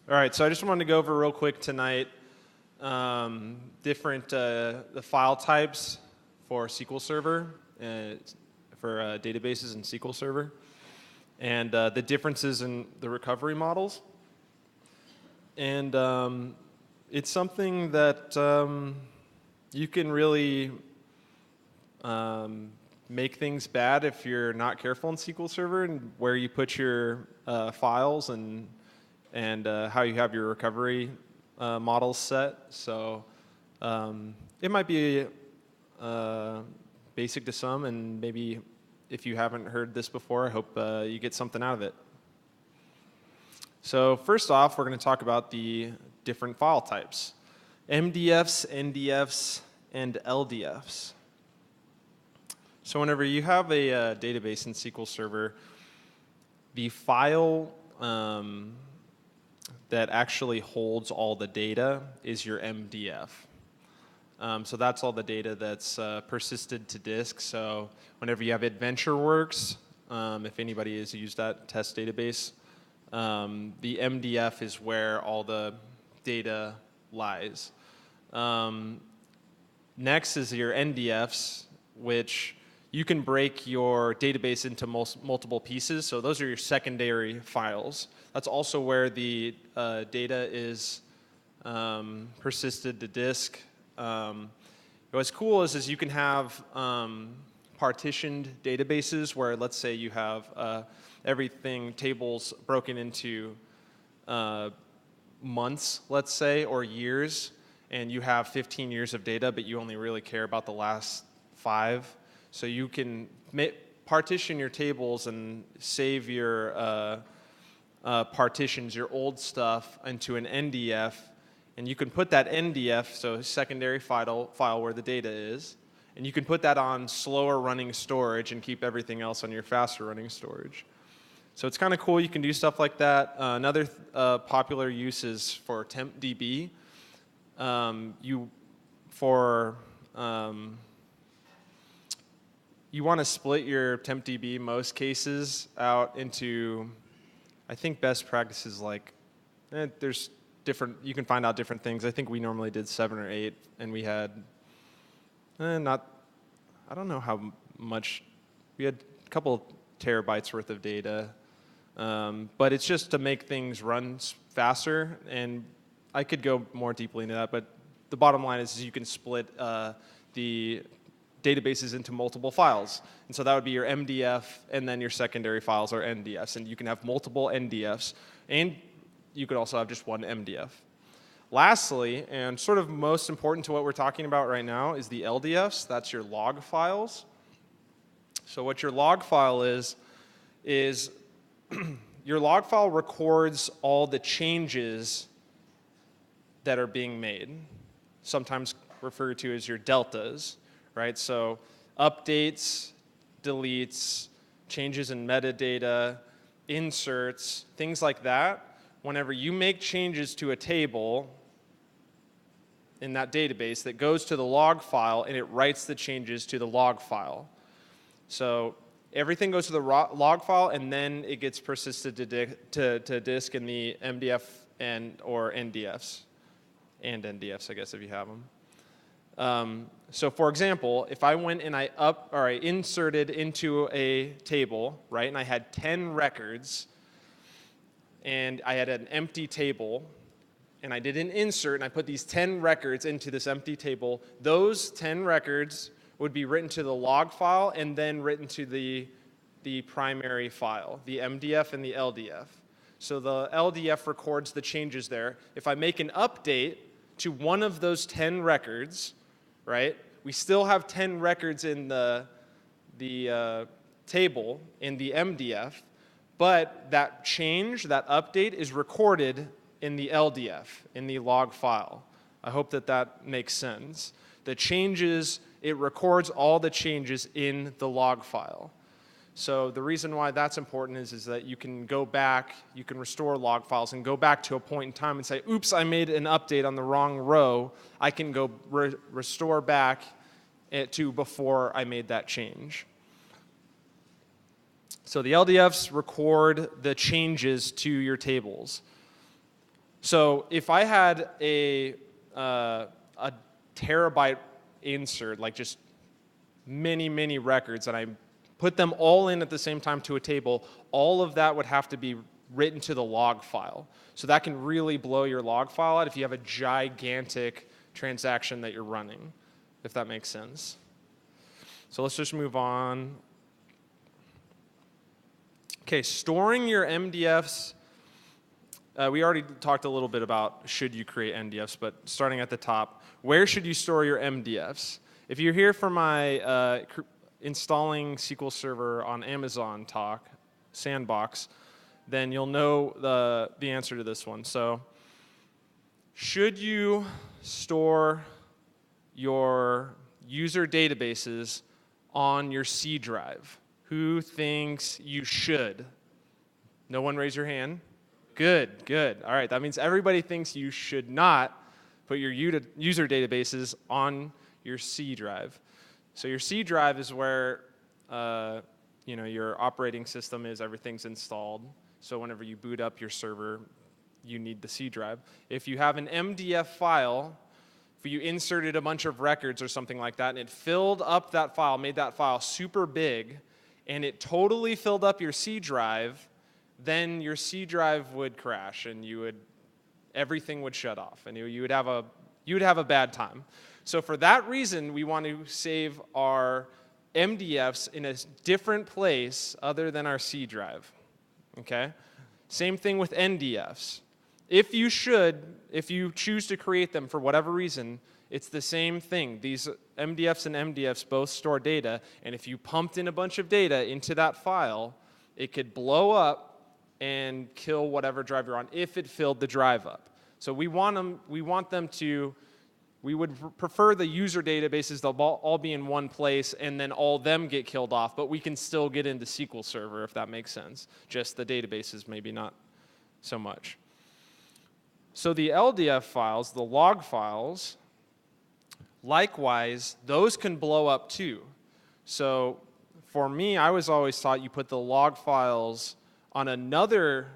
All right, so I just wanted to go over real quick tonight different the file types for SQL Server, for databases in SQL Server, and the differences in the recovery models. And it's something that you can really make things bad if you're not careful in SQL Server and where you put your files and how you have your recovery models set. So it might be basic to some, and maybe if you haven't heard this before, I hope you get something out of it. So first off, we're going to talk about the different file types: MDFs, NDFs, and LDFs. So whenever you have a database in SQL Server, the file that actually holds all the data is your MDF. So that's all the data that's persisted to disk. So whenever you have AdventureWorks, if anybody has used that test database, the MDF is where all the data lies. Next is your NDFs, which you can break your database into multiple pieces. So those are your secondary files. That's also where the data is persisted to disk. What's cool is you can have partitioned databases where, let's say, you have everything, tables broken into months, let's say, or years, and you have 15 years of data, but you only really care about the last 5. So you can partition your tables and save your partitions, your old stuff, into an NDF, and you can put that NDF, so secondary file where the data is, and you can put that on slower running storage and keep everything else on your faster running storage. So it's kind of cool. You can do stuff like that. Another popular use is for tempdb. You want to split your tempdb most cases out into, I think best practices like, there's different, you can find out different things. I think we normally did 7 or 8, and we had I don't know how much, we had a couple terabytes worth of data. But it's just to make things run faster, and I could go more deeply into that, but the bottom line is you can split the databases into multiple files. And so that would be your MDF, and then your secondary files are NDFs. And you can have multiple NDFs, and you could also have just one MDF. Lastly, and sort of most important to what we're talking about right now, is the LDFs. That's your log files. So what your log file is your log file records all the changes that are being made, sometimes referred to as your deltas, right? So updates, deletes, changes in metadata, inserts, things like that. Whenever you make changes to a table in that database, that goes to the log file, and it writes the changes to the log file. So everything goes to the log file, and then it gets persisted to disk in the MDF or NDFs, and NDFs, I guess, if you have them. So for example, if I went and I inserted into a table, right, and I had 10 records, and I had an empty table, and I did an insert, and I put these 10 records into this empty table, those 10 records would be written to the log file and then written to the primary file, the MDF and the LDF. So the LDF records the changes there. If I make an update to one of those 10 records, right, we still have 10 records in the table in the MDF, but that change, that update, is recorded in the LDF, in the log file. I hope that makes sense. The changes, it records all the changes in the log file. So the reason why that's important is that you can go back, you can restore log files and go back to a point in time and say, oops, I made an update on the wrong row. I can go restore back to before I made that change. So the LDFs record the changes to your tables. So if I had a terabyte insert, like just many, many records, and I put them all in at the same time to a table, all of that would have to be written to the log file. So that can really blow your log file out if you have a gigantic transaction that you're running, if that makes sense. So let's just move on. Okay, storing your MDFs. We already talked a little bit about should you create MDFs, but starting at the top, where should you store your MDFs? If you're here for my installing SQL Server on Amazon talk, sandbox, then you'll know the answer to this one. So should you store your user databases on your C drive? Who thinks you should? No one raise your hand. Good, good. All right, that means everybody thinks you should not put your user databases on your C drive. So your C drive is where your operating system is, everything's installed. So whenever you boot up your server, you need the C drive. If you have an MDF file, if you inserted a bunch of records or something like that, and it filled up that file, made that file super big, and it totally filled up your C drive, then your C drive would crash, and everything would shut off, and you would have a bad time. So for that reason, we want to save our MDFs in a different place other than our C drive. Okay? Same thing with NDFs. If you choose to create them for whatever reason, it's the same thing. These MDFs and MDFs both store data, and if you pumped in a bunch of data into that file, it could blow up and kill whatever drive you're on if it filled the drive up. So we would prefer the user databases to all be in one place and then all them get killed off, but we can still get into SQL Server if that makes sense. Just the databases maybe not so much. So the LDF files, the log files, likewise, those can blow up too. So for me, I was always taught you put the log files on another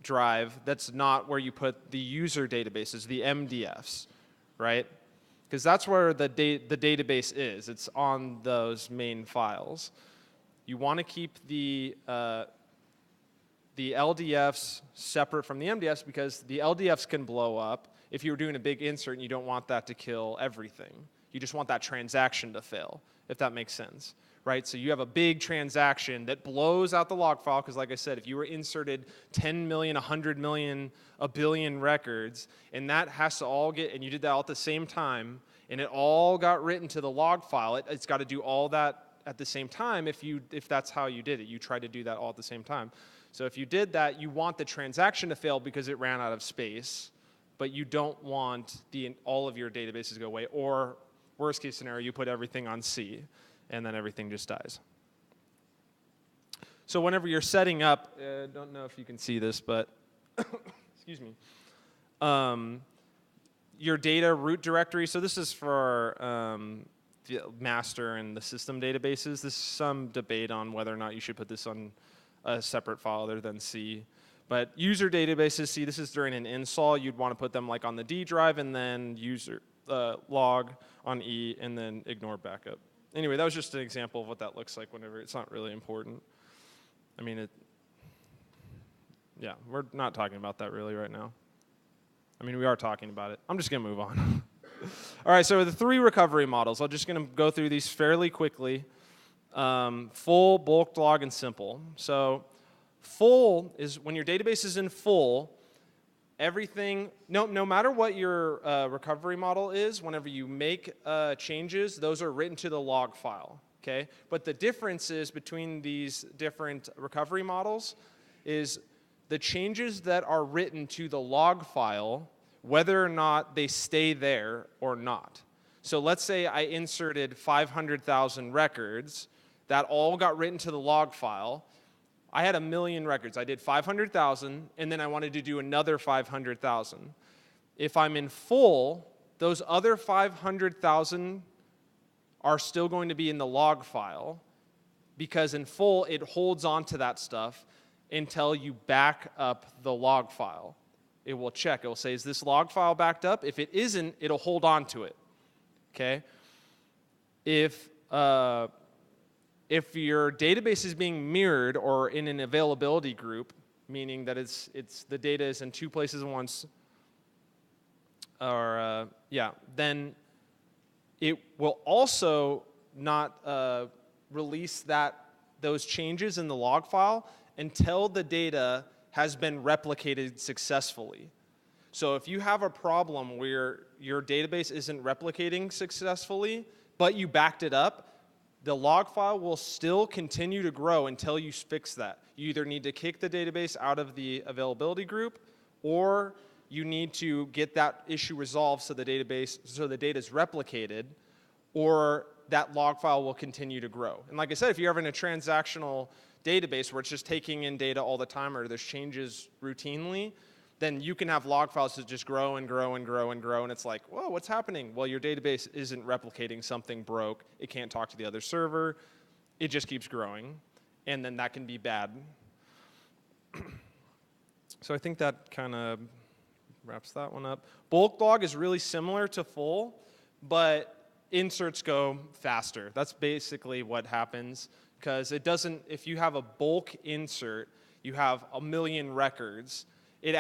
drive that's not where you put the user databases, the MDFs, right? Because that's where the database is. It's on those main files. You want to keep the LDFs separate from the MDFs because the LDFs can blow up if you were doing a big insert and you don't want that to kill everything. You just want that transaction to fail, if that makes sense. Right, so you have a big transaction that blows out the log file, because like I said, if you were inserted 10 million, 100 million, a billion records, and that has to all and you did that all at the same time, and it all got written to the log file, it's got to do all that at the same time if that's how you did it. You tried to do that all at the same time. So if you did that, you want the transaction to fail because it ran out of space, but you don't want all of your databases to go away, or worst case scenario, you put everything on C. And then everything just dies. So whenever you're setting up, I don't know if you can see this, but excuse me, your data root directory. So this is for the master and the system databases. There's some debate on whether or not you should put this on a separate file other than C. But user databases, see, this is during an install. You'd want to put them like on the D drive and then user log on E and then ignore backup. Anyway, that was just an example of what that looks like whenever it's not really important. I mean, yeah, we're not talking about that really right now. I mean, we are talking about it. I'm just going to move on. All right, so the 3 recovery models. I'm just going to go through these fairly quickly. Full, bulk, log, and simple. So full is when your database is in full, everything, no matter what your recovery model is, whenever you make changes, those are written to the log file, okay? But the differences between these different recovery models is the changes that are written to the log file, whether or not they stay there or not. So let's say I inserted 500,000 records that all got written to the log file. I had 1 million records. I did 500,000, and then I wanted to do another 500,000. If I'm in full, those other 500,000 are still going to be in the log file, because in full, it holds on to that stuff until you back up the log file. It will check. It will say, is this log file backed up? If it isn't, it'll hold on to it. Okay? If your database is being mirrored or in an availability group, meaning that the data is in two places at once, or then it will also not release those changes in the log file until the data has been replicated successfully. So if you have a problem where your database isn't replicating successfully, but you backed it up, the log file will still continue to grow until you fix that. You either need to kick the database out of the availability group, or you need to get that issue resolved so the data is replicated, or that log file will continue to grow. And like I said, if you're having a transactional database where it's just taking in data all the time or there's changes routinely, then you can have log files that just grow and grow and grow and grow, and it's like, whoa, what's happening? Well, your database isn't replicating, something broke, it can't talk to the other server, it just keeps growing, and then that can be bad. So I think that kind of wraps that one up. Bulk log is really similar to full, but inserts go faster. That's basically what happens, because it doesn't, if you have a bulk insert, you have 1 million records, it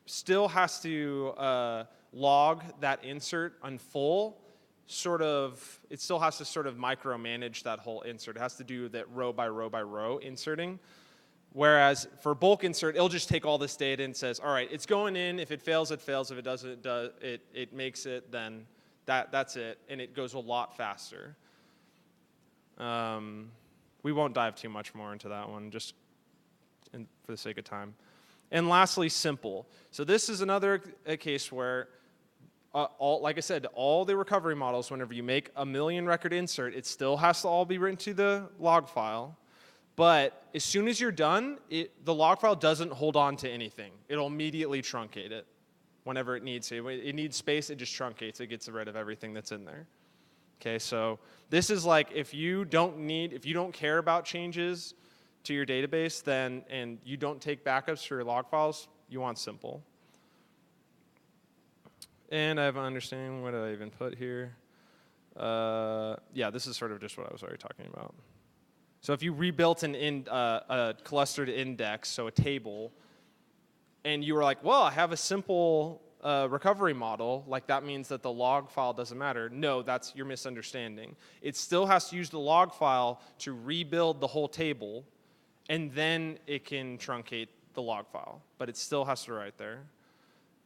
still has to log that insert on full, it still has to sort of micromanage that whole insert. It has to do that row by row by row inserting. Whereas for bulk insert, it'll just take all this data and says, all right, it's going in. If it fails, it fails. If it doesn't, it makes it, then that's it. And it goes a lot faster. We won't dive too much more into that one, just for the sake of time. And lastly, simple. So this is another case where, like I said, all the recovery models, whenever you make a 1 million record insert, it still has to all be written to the log file. But as soon as you're done, the log file doesn't hold on to anything. It'll immediately truncate it whenever it needs to. It needs space, it just truncates. It gets rid of everything that's in there. Okay, so this is like if you don't care about changes to your database, then and you don't take backups for your log files, you want simple. And I have an understanding, what did I even put here? Yeah, this is sort of just what I was already talking about. So if you rebuilt a clustered index, so a table, and you were like, well, I have a simple recovery model, like that means that the log file doesn't matter. No, that's your misunderstanding. It still has to use the log file to rebuild the whole table, and then it can truncate the log file. But it still has to write there.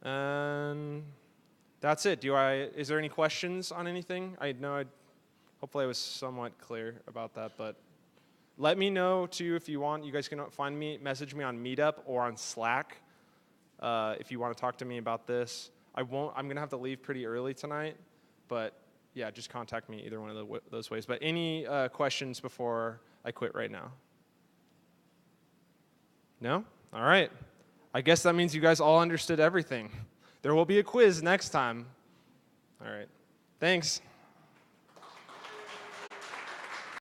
And that's it. Is there any questions on anything? Hopefully I was somewhat clear about that, but let me know too if you want. You guys can message me on Meetup or on Slack if you want to talk to me about this. I'm going to have to leave pretty early tonight, but yeah, just contact me either one of those ways. But any questions before I quit right now? No? All right. I guess that means you guys all understood everything. There will be a quiz next time. All right. Thanks.